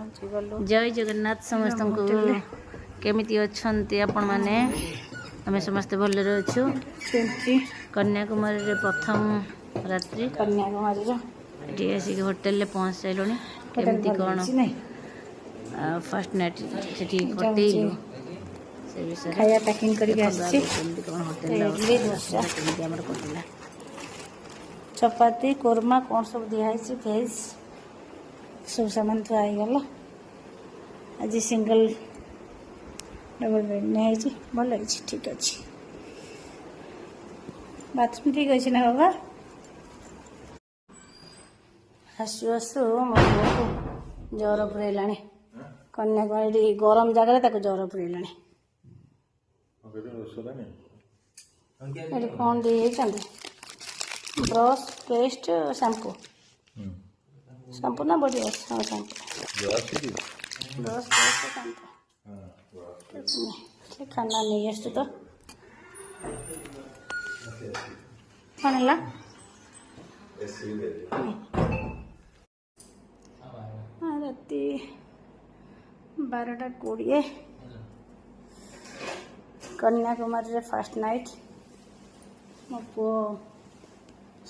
जय जगन्नाथ समस्त को केमिति अच्छंती आपण माने आमे समस्त भले रहछु। कन्याकुमारी रे प्रथम रात्रि कन्याकुमारी रो एटी आसी होटल ले पहुंच साइलोनी। केमिति कोन फर्स्ट नाइट सेठी कटेइलो से विषय खाया पैकिंग करी आसी केमिति कोन होटल इडली डोसा केमिति हमर कटला चपाती कोरमा कौन सब दिया है भेज सब सामान तो आई गला। आज सिंगल डबल बेड नहीं भल लगी ठीक अच्छे बाथरूम ठीक अच्छे ना बाबा। आसु आसु मो को जर पुरैला कन्याकुमारी गरम जगह जर पुरैला कौन दे ब्रश पेस्ट शैम्पू शैम्पू ना बॉडी वॉश हाँ शैम्पू ब्रश पेस्ट शैम्पू खाना नहीं आस तो कौन है राति 12:20 कन्याकुमारी फर्स्ट नाइट मो पु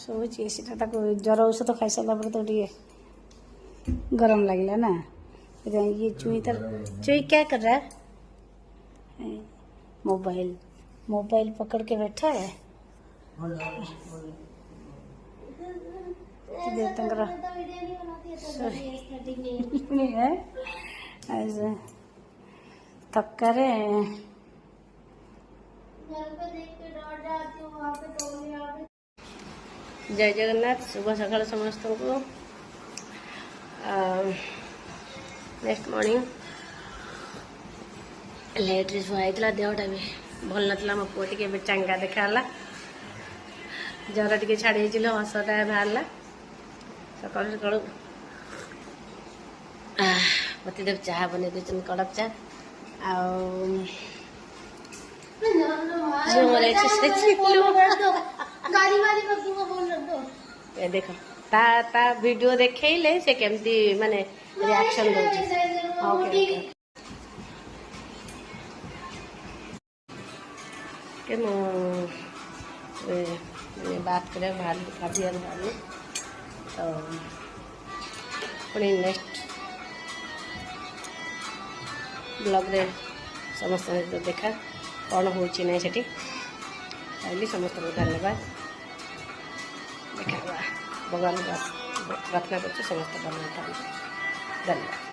सोची जर औषध खाई सारा पर तो गरम लगला ना ये चुई तर चुई क्या कर रहा है मोबाइल मोबाइल पकड़ के बैठा है थका रे जय जगन्नाथ शुभ सकाल समस्त को नेक्स्ट मॉर्निंग लेट रे शुआईला देहटा भी भल ना मो पुआ टे चांगा देखाला जर टे छाड़ी हसटा बाहर सकाल सकाल पतिदेव चाह बन दे कड़क चाह देख ता वीडियो देखले से केमती माने रिएक्शन दे के बात करे बाहर तो पुणी नेक्स्ट ब्लॉग रे समस्त देखा कौन हो समस्त को धन्यवाद देखा भगवान प्रार्थना कर समस्त धन्यवाद।